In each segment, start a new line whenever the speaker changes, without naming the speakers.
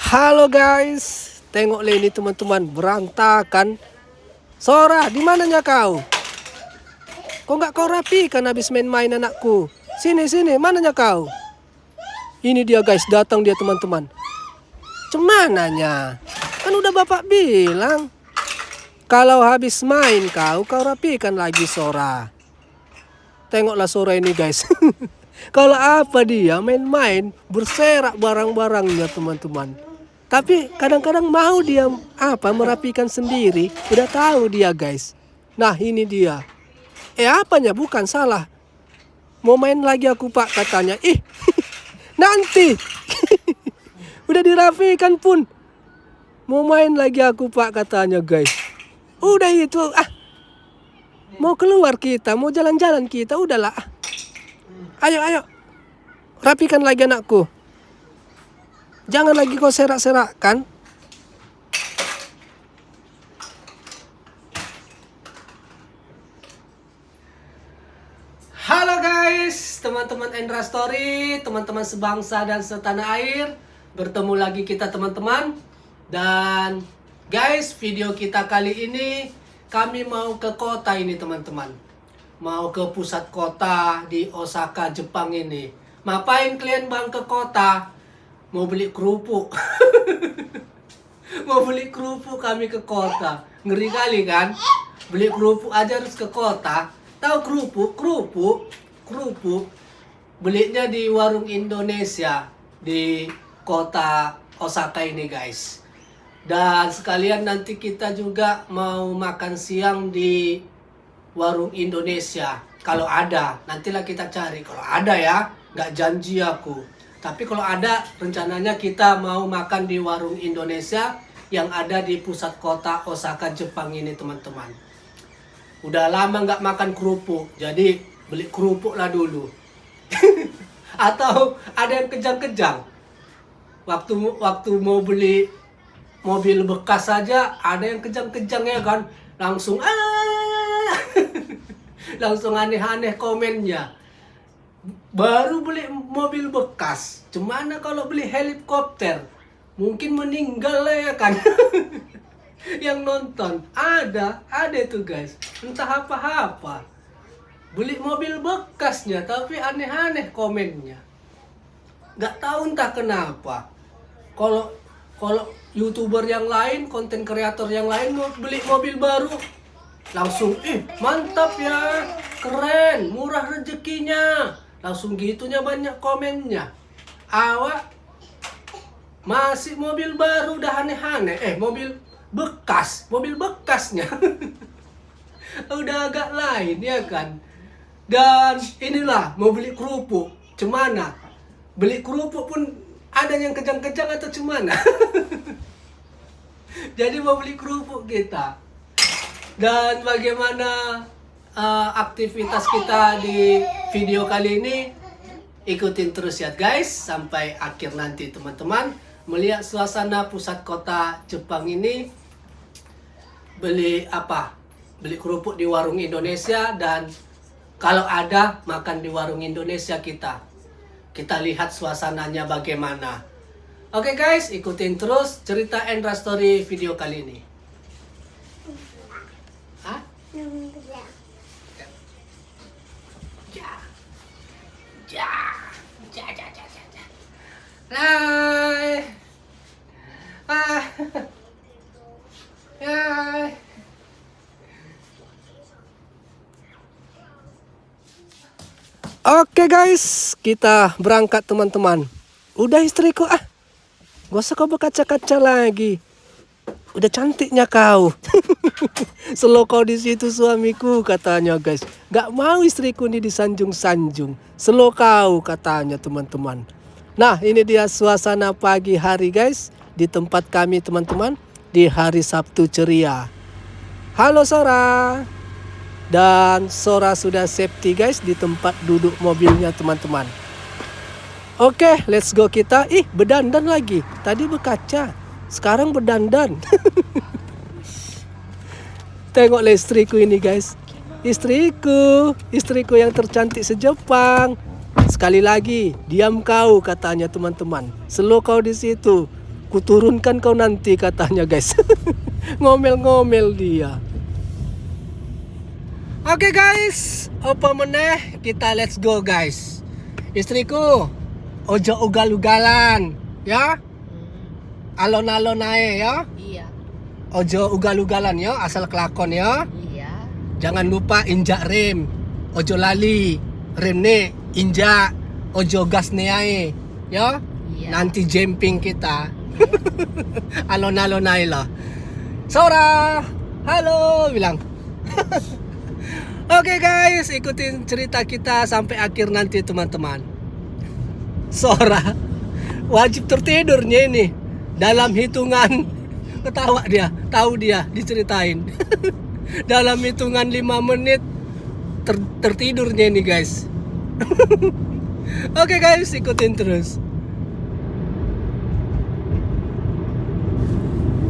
Halo guys, tengok le ini teman-teman, berantakan. Sora, di mananya kau? Kok nggak kau rapikan habis main-main anakku? Sini, mananya kau? Ini dia guys, datang dia teman-teman. Cemananya? Kan udah bapak bilang, kalau habis main kau rapikan lagi Sora. Tengoklah Sora ini guys. Kalau apa dia main-main, berserak barang-barangnya teman-teman. Tapi kadang-kadang mau dia merapikan sendiri. Udah tahu dia guys. Nah ini dia. Apanya bukan salah. Mau main lagi aku pak katanya. Nanti. Udah dirapikan pun. Mau main lagi aku pak katanya guys. Udah itu. Mau keluar kita. Mau jalan-jalan kita. Udahlah. Ayo. Rapikan lagi anakku. Jangan lagi kau serak-serakkan. Halo guys, teman-teman Endra Story, teman-teman sebangsa dan setanah air. Bertemu lagi kita teman-teman. Dan guys, video kita kali ini kami mau ke kota ini teman-teman. Mau ke pusat kota di Osaka, Jepang ini. Ngapain kalian bang ke kota? Mau beli kerupuk. Mau beli kerupuk kami ke kota. Ngeri kali kan? Beli kerupuk aja harus ke kota. Tahu kerupuk? Belinya di warung Indonesia di kota Osaka ini guys. Dan sekalian nanti kita juga mau makan siang di warung Indonesia. Kalau ada, nantilah kita cari. Kalau ada ya, nggak janji aku. Tapi kalau ada, rencananya kita mau makan di warung Indonesia yang ada di pusat kota Osaka, Jepang ini teman-teman. Udah lama nggak makan kerupuk, jadi beli kerupuk lah dulu. Atau ada yang kejang-kejang. Waktu mau beli mobil bekas saja, ada yang kejang-kejang ya kan. Langsung langsung aneh-aneh komennya. Baru beli mobil bekas, cemana kalau beli helikopter? Mungkin meninggal lah ya kan. Yang nonton ada itu guys, entah apa beli mobil bekasnya tapi aneh-aneh komennya. Gak tahu entah kenapa. Kalau YouTuber yang lain, konten kreator yang lain mau beli mobil baru, langsung mantap ya, keren, murah rezekinya. Langsung gitunya banyak komennya. Awak masih mobil baru udah aneh-aneh. Mobil bekasnya udah agak lain ya kan. Dan inilah mau beli kerupuk, cemana? Beli kerupuk pun ada yang kejang-kejang atau cemana. Jadi mau beli kerupuk kita. Dan bagaimana aktivitas kita di video kali ini, ikutin terus ya guys sampai akhir nanti teman-teman. Melihat suasana pusat kota Jepang ini, beli kerupuk di warung Indonesia. Dan kalau ada, makan di warung Indonesia kita lihat suasananya bagaimana. Oke guys, ikutin terus cerita Endra Story video kali ini. Hai. Oke guys, kita berangkat teman-teman. Udah istriku gak usah kau berkaca-kaca lagi. Udah cantiknya kau. Selo kau di situ suamiku katanya guys. Gak mau istriku ini disanjung-sanjung. Selo kau katanya teman-teman. Nah ini dia suasana pagi hari guys. Di tempat kami teman-teman. Di hari Sabtu ceria. Halo Sora. Dan Sora sudah safety guys di tempat duduk mobilnya teman-teman. Oke, let's go kita. Berdandan lagi. Tadi berkaca, sekarang berdandan. Tengoklah istriku ini guys. Istriku yang tercantik se-Jepang. Sekali lagi, diam kau katanya teman-teman. Slow kau di situ. Kuturunkan kau nanti katanya guys. Ngomel-ngomel dia. Oke guys, apa meneh kita let's go guys. Istriku, ojo ugal-ugalan ya. Alon-alon ae ya.
Iya.
Ojo ugal-ugalan ya, asal kelakon ya.
Iya.
Jangan lupa injak rem. Ojo lali. Rem nih injak. Ojo gas nih ae ya.
Iya.
Nanti jumping kita. Alon-alon ae lah. Sora, halo bilang. Oke guys, ikutin cerita kita sampai akhir nanti teman-teman. Sora wajib tertidurnya ini dalam hitungan, ketawa dia, tahu dia diceritain. Dalam hitungan 5 menit tertidurnya ini guys. Oke guys, ikutin terus.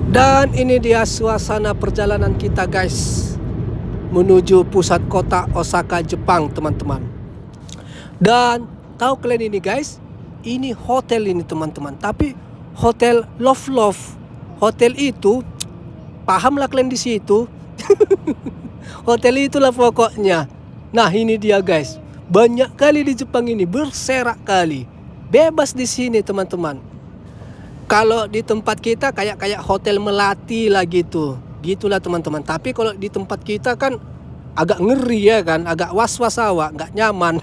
Dan ini dia suasana perjalanan kita guys, menuju pusat kota Osaka, Jepang teman-teman. Dan tahu kalian ini guys, ini hotel ini teman-teman, tapi hotel love. Hotel itu, pahamlah kalian di situ. Hotel itulah pokoknya. Nah ini dia guys, banyak kali di Jepang ini, berserak kali, bebas di sini teman-teman. Kalau di tempat kita kayak hotel melati lah gitu. Gitulah teman-teman. Tapi kalau di tempat kita kan agak ngeri ya kan, agak was-was awak, nggak nyaman.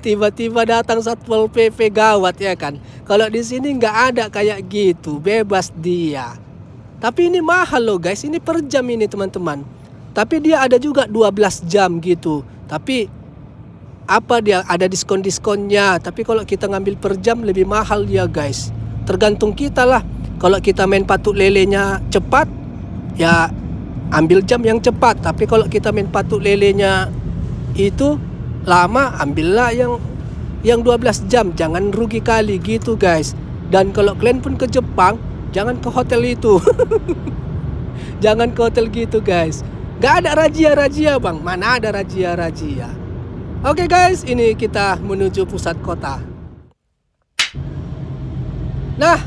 Tiba-tiba datang Satpol PP gawat ya kan. Kalau di sini nggak ada kayak gitu, bebas dia. Tapi ini mahal loh guys, ini per jam ini teman-teman. Tapi dia ada juga 12 jam gitu. Tapi apa dia ada diskon-diskonnya. Tapi kalau kita ngambil per jam lebih mahal dia guys. Tergantung kita lah. Kalau kita main patuk lelenya cepat, ya ambil jam yang cepat. Tapi kalau kita main patuk lelenya itu lama, ambillah yang 12 jam. Jangan rugi kali gitu guys. Dan kalau kalian pun ke Jepang, jangan ke hotel itu. Jangan ke hotel gitu guys. Gak ada razia-razia bang. Mana ada razia-razia. Oke guys, ini kita menuju pusat kota. Nah,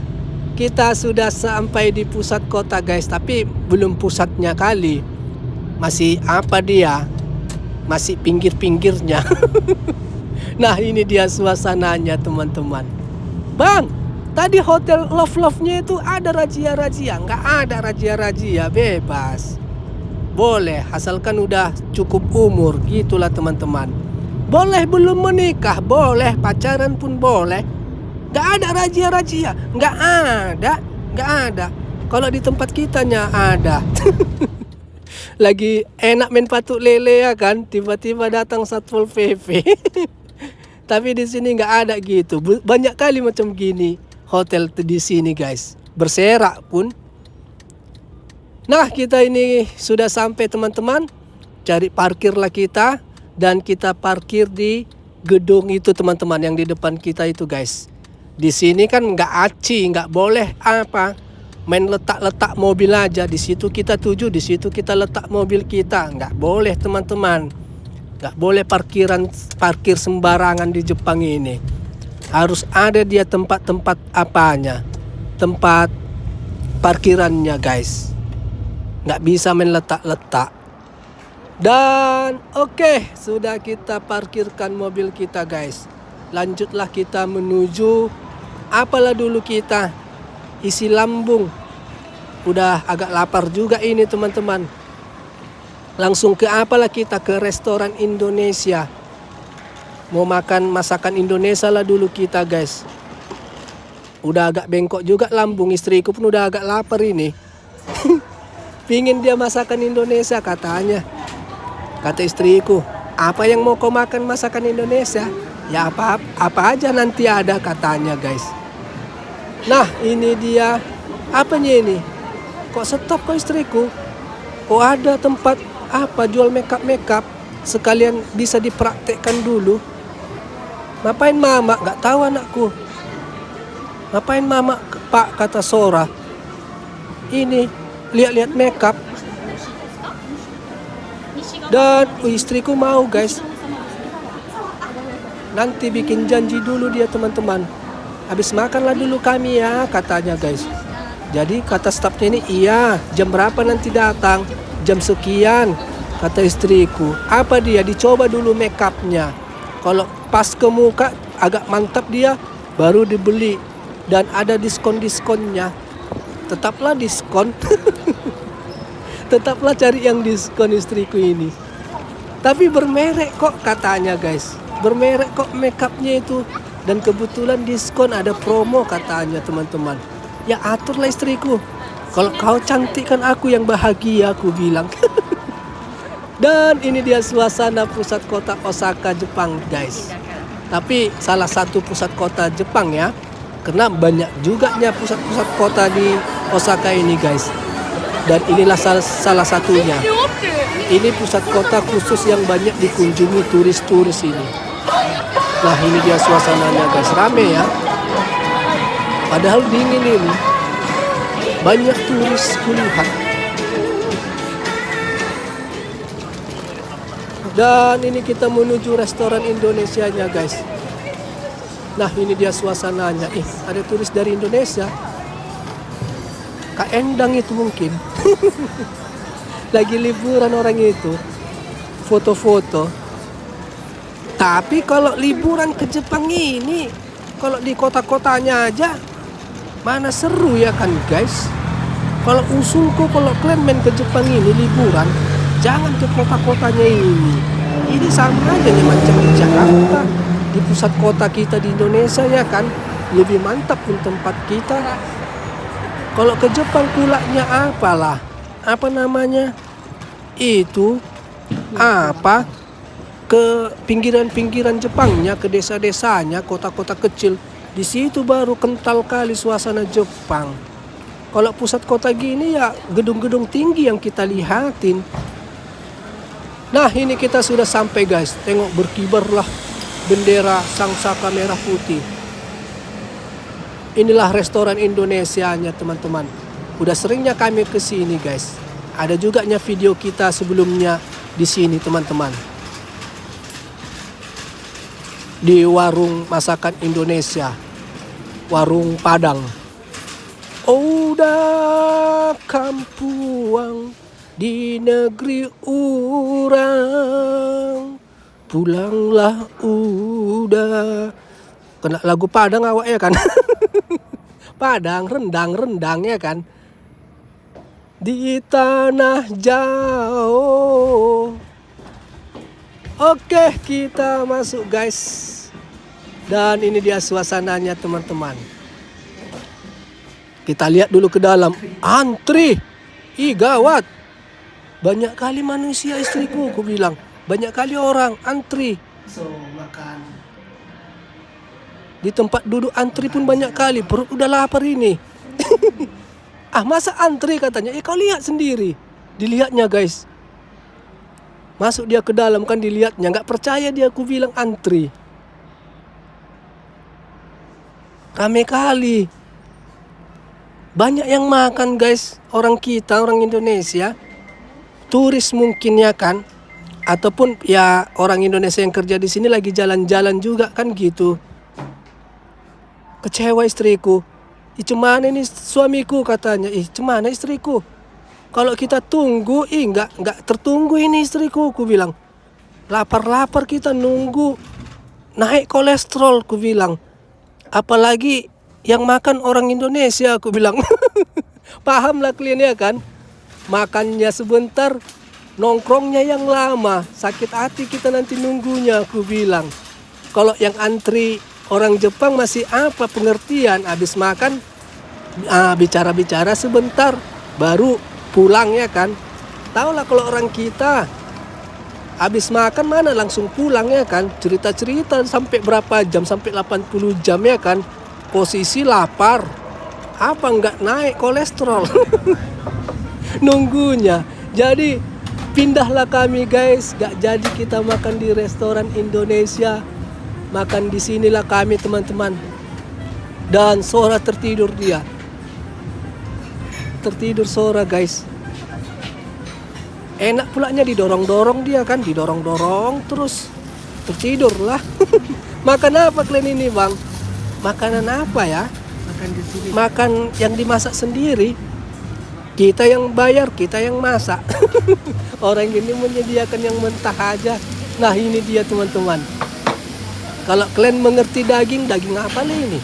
kita sudah sampai di pusat kota guys, tapi belum pusatnya kali. Masih apa dia? Masih pinggir-pinggirnya. Nah, ini dia suasananya teman-teman. Bang, tadi hotel love-nya itu ada razia-razia? Nggak ada razia-razia, bebas. Boleh, asalkan udah cukup umur, gitulah teman-teman. Boleh belum menikah, boleh, pacaran pun boleh. Gak ada razia-razia, gak ada. Kalau di tempat kitanya ada. Lagi enak main patuk lele ya kan, tiba-tiba datang Satpol PP. Tapi di sini gak ada gitu. Banyak kali macam gini hotel di sini guys, berserak pun. Nah kita ini sudah sampai teman-teman. Cari parkirlah kita, dan kita parkir di gedung itu teman-teman, yang di depan kita itu guys. Di sini kan nggak aci, nggak boleh apa main letak-letak mobil aja. Di situ kita tuju, di situ kita letak mobil kita. Nggak boleh teman-teman, nggak boleh parkir sembarangan di Jepang ini. Harus ada dia tempat-tempat apanya, tempat parkirannya guys. Nggak bisa main letak-letak. Dan oke, sudah kita parkirkan mobil kita guys. Lanjutlah kita menuju apalah dulu kita, isi lambung. Udah agak lapar juga ini teman-teman. Langsung ke apalah kita, ke restoran Indonesia. Mau makan masakan Indonesia lah dulu kita guys. Udah agak bengkok juga lambung, istriku pun udah agak lapar ini. Pingin dia masakan Indonesia katanya. Kata istriku, apa yang mau kau makan masakan Indonesia? Ya apa aja nanti ada katanya guys. Nah ini dia, apanya ini? Kok stop kok istriku? Kok ada tempat apa jual makeup? Sekalian bisa dipraktekkan dulu. Ngapain mama? Gak tahu anakku. Ngapain mama pak, kata Sora. Ini lihat-lihat makeup. Dan istriku mau guys. Nanti bikin janji dulu dia teman-teman. habis makanlah dulu kami ya, katanya guys. Jadi kata stafnya ini, iya, jam berapa nanti datang? Jam sekian, kata istriku. Apa dia? Dicoba dulu make upnya. Kalau pas ke muka agak mantap dia, baru dibeli. Dan ada diskon-diskonnya. Tetaplah diskon. Tetaplah cari yang diskon istriku ini. Tapi bermerek kok katanya guys. Bermerek kok make upnya itu. Dan kebetulan diskon, ada promo katanya teman-teman. Ya aturlah istriku. Kalau kau cantik kan aku yang bahagia, aku bilang. Dan ini dia suasana pusat kota Osaka, Jepang guys. Tapi salah satu pusat kota Jepang ya. Karena banyak juga pusat-pusat kota di Osaka ini guys. Dan inilah salah satunya. Ini pusat kota khusus yang banyak dikunjungi turis-turis ini. Nah ini dia suasananya guys, rame ya. Padahal dingin ini. Banyak turis kulihat. Dan ini kita menuju restoran Indonesianya guys. Nah ini dia suasananya. Ada turis dari Indonesia. Kak Endang itu mungkin. Lagi liburan orang itu. Foto-foto. Tapi kalau liburan ke Jepang ini, kalau di kota-kotanya aja, mana seru ya kan guys. Kalau usulku, kalau kalian main ke Jepang ini liburan, jangan ke kota-kotanya ini. Ini sama aja nih macam di Jakarta, di pusat kota kita di Indonesia ya kan. Lebih mantap pun tempat kita. Kalau ke Jepang pulaknya apalah, apa namanya? Itu apa? Ke pinggiran-pinggiran Jepangnya, ke desa-desanya, kota-kota kecil. Di situ baru kental kali suasana Jepang. Kalau pusat kota gini ya gedung-gedung tinggi yang kita lihatin. Nah ini kita sudah sampai guys. Tengok berkibarlah bendera Sang Saka merah putih. Inilah restoran Indonesianya teman-teman. Udah seringnya kami ke sini guys. Ada juga video kita sebelumnya di sini teman-teman. Di warung masakan Indonesia, warung Padang. Udah kampuang di negeri orang, pulanglah udah. Kena lagu Padang awak ya kan? Padang rendang ya kan? Di tanah jauh. Oke, kita masuk guys. Dan ini dia suasananya teman-teman. Kita lihat dulu ke dalam. Antri. Gawat. Banyak kali manusia istriku, aku bilang. Banyak kali orang antri. Makan. Di tempat duduk antri pun banyak kali. Perut udah lapar ini. Masa antri katanya? Kau lihat sendiri. Dilihatnya guys. Masuk dia ke dalam kan dilihatnya. Gak percaya dia, aku bilang antri. Rame kali. Banyak yang makan guys. Orang kita, orang Indonesia. Turis mungkin ya kan. Ataupun ya orang Indonesia yang kerja di sini lagi jalan-jalan juga kan gitu. Kecewa istriku. Cemana ini suamiku katanya. Cemana istriku? Kalau kita tunggu, nggak tertunggu ini istriku, aku bilang. Lapar-lapar kita nunggu. Naik kolesterol, aku bilang. Apalagi yang makan orang Indonesia, aku bilang. Pahamlah kalian ya kan? Makannya sebentar, nongkrongnya yang lama. Sakit hati kita nanti nunggunya, aku bilang. Kalau yang antri orang Jepang masih apa pengertian. Habis makan, bicara-bicara sebentar, baru pulang ya kan. Tahulah kalau orang kita habis makan mana langsung pulang ya kan. Cerita-cerita sampai berapa jam, sampai 80 jam ya kan. Posisi lapar. Apa enggak naik kolesterol. Nunggunya. Jadi pindahlah kami guys. Gak jadi kita makan di restoran Indonesia. Makan di sinilah kami teman-teman. Dan Sora tertidur dia. Tertidur Sora guys. Enak pulanya didorong-dorong dia kan. Didorong-dorong terus tertidur lah. Makan apa kalian ini bang? Makanan apa ya? Makan yang dimasak sendiri. Kita yang bayar, kita yang masak. Orang ini menyediakan yang mentah aja. Nah ini dia teman-teman. Kalau kalian mengerti daging apa lah ini?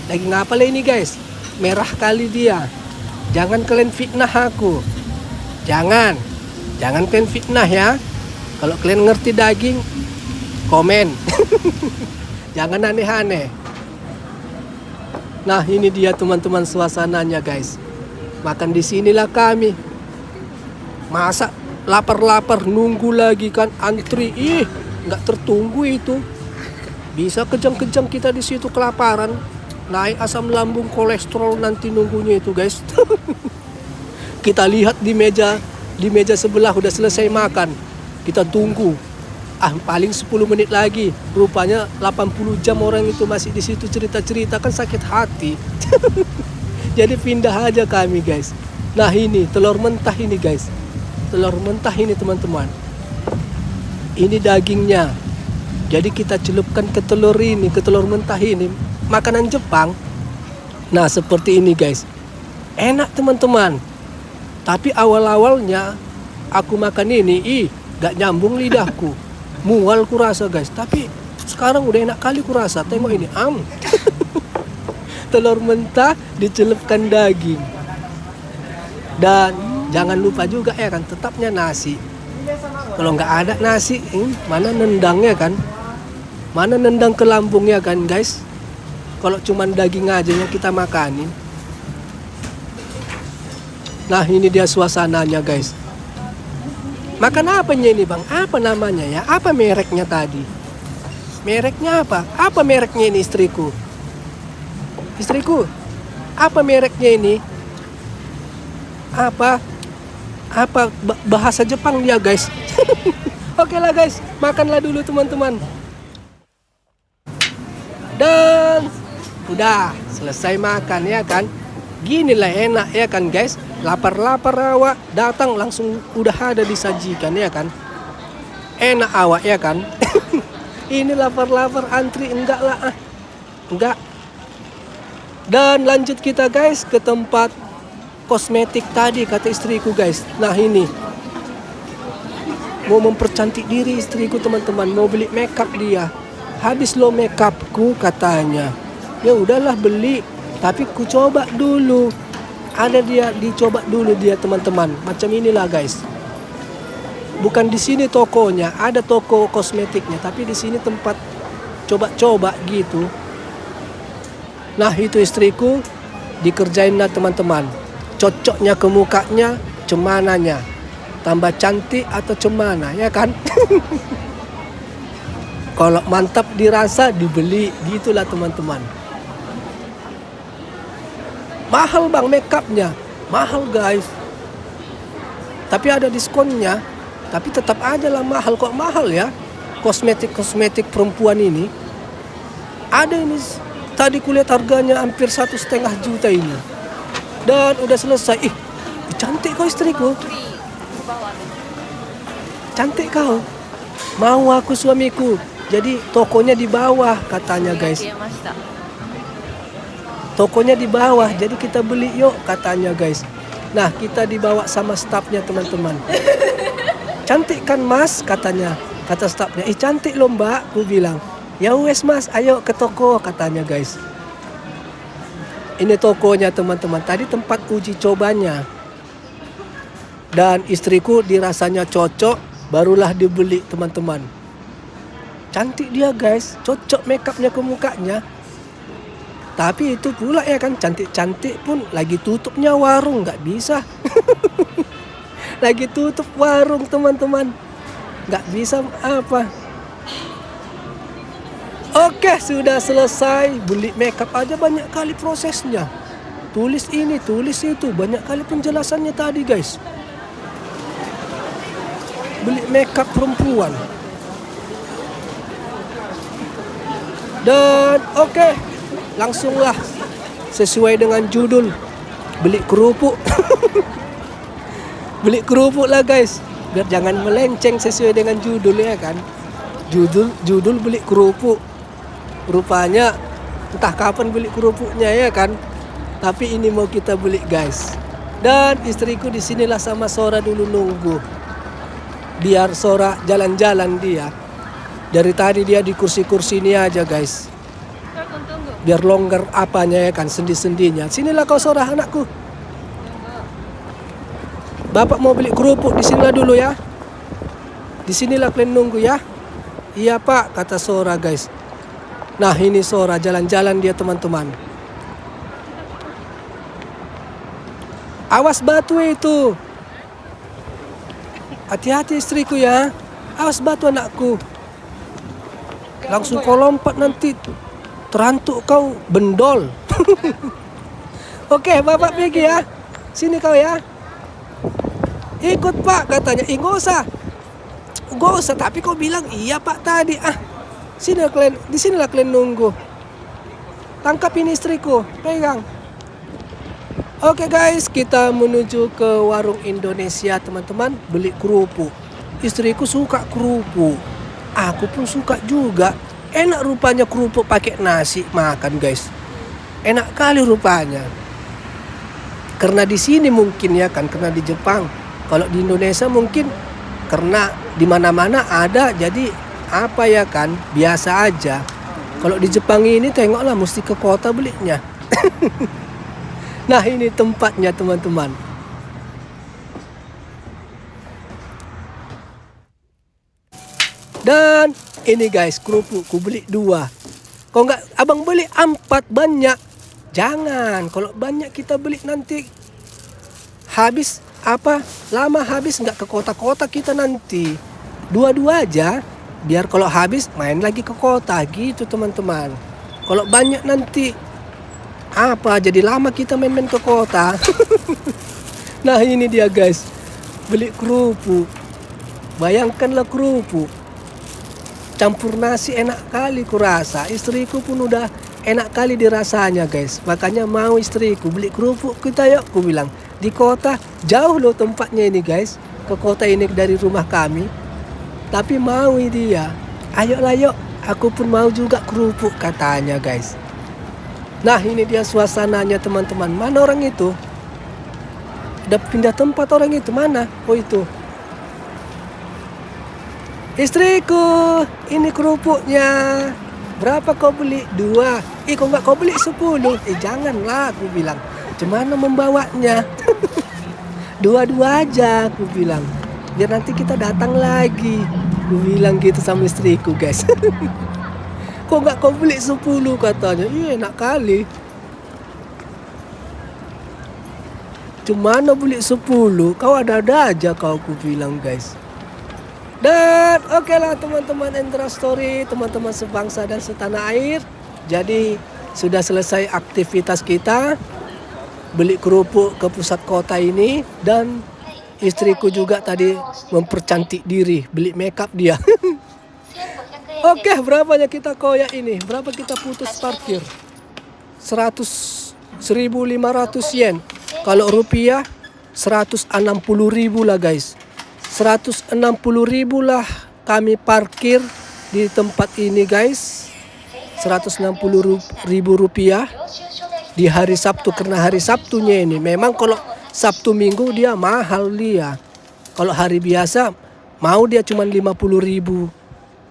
Daging apa lah ini guys? Merah kali dia. Jangan kalian fitnah aku. Jangan kalian fitnah ya. Kalau kalian ngerti daging, komen. Jangan aneh-aneh. Nah ini dia teman-teman suasananya guys. Makan di sinilah kami. Masa lapar-lapar nunggu lagi kan antri. Nggak tertunggu itu. Bisa kejang-kejang kita di situ kelaparan. Naik asam lambung, kolesterol nanti nunggunya itu guys. Kita lihat di meja sebelah udah selesai makan. Kita tunggu. Paling 10 menit lagi. Rupanya 80 jam orang itu masih di situ cerita-cerita, kan sakit hati. Jadi pindah aja kami guys. Nah ini telur mentah ini guys. Telur mentah ini teman-teman. Ini dagingnya. Jadi kita celupkan ke telur ini, ke telur mentah ini. Makanan Jepang. Nah seperti ini guys. Enak teman-teman. Tapi awal-awalnya aku makan ini, gak nyambung lidahku. Mual kurasa guys. Tapi sekarang udah enak kali kurasa. Tengok ini, telur mentah dicelupkan daging. Dan jangan lupa juga ya kan, tetapnya nasi. Kalau nggak ada nasi, mana nendangnya kan? Mana nendang ke lambungnya kan guys? Kalau cuman daging aja yang kita makanin. Nah ini dia suasananya guys. Makan apanya ini bang? Apa namanya ya? Apa mereknya tadi? Mereknya apa? Apa mereknya ini istriku? Istriku, apa mereknya ini? Apa bahasa Jepang dia guys? Oke lah guys, makanlah dulu teman-teman. Dan udah selesai makan ya kan. Ginilah enak ya kan guys. Lapar-lapar awak datang langsung udah ada disajikan ya kan. Enak awak ya kan. Ini lapar-lapar antri enggak lah. Enggak. Dan lanjut kita guys ke tempat kosmetik tadi kata istriku guys. Nah ini mau mempercantik diri istriku teman-teman, mau beli makeup dia. Habis lo makeupku katanya. Ya udahlah beli, tapi ku coba dulu. Ada dia dicoba dulu dia teman-teman. Macam inilah guys. Bukan di sini tokonya, ada toko kosmetiknya, tapi di sini tempat coba-coba gitu. Nah itu istriku dikerjain lah teman-teman. Cocoknya ke mukanya, cemananya. Tambah cantik atau cemana ya kan? Kalau mantap dirasa dibeli, gitulah teman-teman. Mahal bang makeupnya, mahal guys. Tapi ada diskonnya, tapi tetap aja lah mahal. Kok mahal ya? Kosmetik perempuan ini. Ada ini. Tadi kulihat harganya hampir 1,5 juta ini. Dan udah selesai. Cantik kau istriku. Cantik kau. Mau aku suamiku. Jadi tokonya di bawah katanya guys. Tokonya di bawah. Jadi kita beli yuk katanya guys. Nah kita dibawa sama stafnya teman-teman. Cantik kan mas katanya. Kata stafnya. Cantik loh mbak. Aku bilang. Ya wes mas, ayo ke toko katanya guys. Ini tokonya teman-teman. Tadi tempat uji cobanya. Dan istriku dirasanya cocok, barulah dibeli teman-teman. Cantik dia guys, cocok makeupnya ke mukanya. Tapi itu pula ya kan, cantik-cantik pun lagi tutupnya warung, nggak bisa. Lagi tutup warung teman-teman, nggak bisa apa. Oke, sudah selesai. Beli makeup aja banyak kali prosesnya. Tulis ini, tulis itu. Banyak kali penjelasannya tadi guys. Beli makeup perempuan. Dan oke, langsunglah sesuai dengan judul. Beli kerupuk. Beli kerupuk lah guys. Biar jangan melenceng sesuai dengan judul ya kan. Judul beli kerupuk. Rupanya Entah kapan beli kerupuknya ya kan. Tapi ini mau kita beli guys. Dan istriku di sinilah sama Sora dulu nunggu. Biar Sora jalan-jalan dia. Dari tadi dia di kursi-kursi ini aja guys. Biar longgar apanya ya kan, sendi-sendinya. Sinilah kau Sora anakku. Bapak mau beli kerupuk di sinilah dulu ya. Di sinilah kalian nunggu ya. Iya Pak, kata Sora guys. Nah ini Sora jalan-jalan dia teman-teman. Awas batu itu. Hati-hati istriku ya. Awas batu anakku. Langsung kau lompat nanti. Terantuk kau bendol. Oke, Bapak pergi ya. Sini kau ya. Ikut Pak katanya. Nggak usah. Nggak usah, tapi kau bilang iya Pak tadi. Sini kalian, di sinilah kalian nunggu. Tangkap ini istriku, pegang. Oke guys, kita menuju ke warung Indonesia teman-teman, beli kerupuk. Istriku suka kerupuk. Aku pun suka juga. Enak rupanya kerupuk pakai nasi makan guys. Enak kali rupanya. Karena di sini mungkin ya kan, karena di Jepang. Kalau di Indonesia mungkin karena di mana-mana ada, jadi apa ya kan, biasa aja. Kalau di Jepang ini tengoklah mesti ke kota belinya. Nah ini tempatnya teman-teman. Dan ini guys kerupuk ku beli 2. Kalau nggak abang beli 4 banyak. Jangan, kalau banyak kita beli nanti habis lama habis nggak ke kota-kota kita nanti. 2 aja. Biar kalau habis main lagi ke kota gitu teman-teman. Kalau banyak nanti jadi lama kita main-main ke kota. Nah ini dia guys, beli kerupuk. Bayangkanlah kerupuk campur nasi, enak kali kurasa. Istriku pun udah enak kali dirasanya guys. Makanya mau istriku beli kerupuk kita yuk. Aku bilang di kota jauh loh tempatnya ini guys. Ke kota ini dari rumah kami. Tapi mau dia. Ayolah yuk, aku pun mau juga kerupuk katanya guys. Nah ini dia suasananya teman-teman. Mana orang itu? Udah pindah tempat orang itu, mana? Oh itu. Istriku, ini kerupuknya. Berapa kau beli? 2. Kok nggak kau beli 10? Janganlah, aku bilang. Gimana membawanya? 2 aja, aku bilang. Biar nanti kita datang lagi. Aku bilang gitu sama istriku guys. Kok nggak kau beli 10 katanya? Iya enak kali. Cuma beli 10, kau ada-ada aja kau, aku bilang guys. Dan oke lah teman-teman Endra Story, teman-teman sebangsa dan setanah air. Jadi sudah selesai aktivitas kita. Beli kerupuk ke pusat kota ini. Dan istriku juga tadi mempercantik diri, beli makeup dia. Oke, berapanya kita koyak ini? Berapa kita putus parkir? 100.500 yen. Kalau rupiah 160.000 lah guys. 160.000 lah kami parkir di tempat ini guys. 160.000 rupiah di hari Sabtu, karena hari Sabtunya ini. Memang kalau Sabtu Minggu dia mahal dia. Kalau hari biasa mau dia cuma 50.000.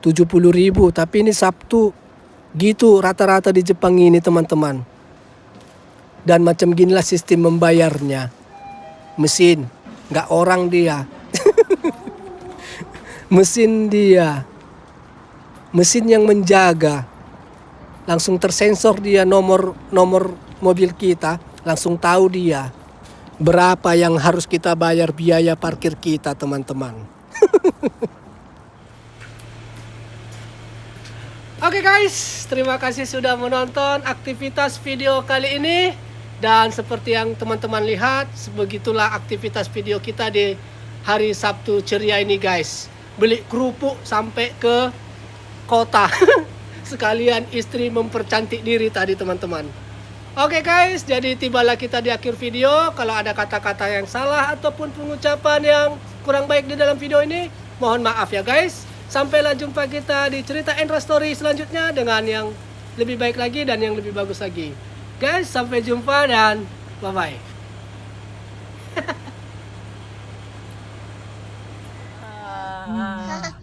70.000, tapi ini Sabtu gitu rata-rata di Jepang ini teman-teman. Dan macam ginilah sistem membayarnya. Mesin, nggak orang dia. Mesin dia. Mesin yang menjaga. Langsung tersensor dia nomor mobil kita, langsung tahu dia berapa yang harus kita bayar biaya parkir kita teman-teman. Oke guys, terima kasih sudah menonton aktivitas video kali ini. Dan seperti yang teman-teman lihat, begitulah aktivitas video kita di hari Sabtu ceria ini guys. Beli kerupuk sampai ke kota. Sekalian istri mempercantik diri tadi teman-teman. Oke guys, jadi tibalah kita di akhir video. Kalau ada kata-kata yang salah ataupun pengucapan yang kurang baik di dalam video ini, mohon maaf ya guys. Sampailah jumpa kita di cerita Endra Story selanjutnya dengan yang lebih baik lagi dan yang lebih bagus lagi. Guys, sampai jumpa dan bye-bye.
Ah.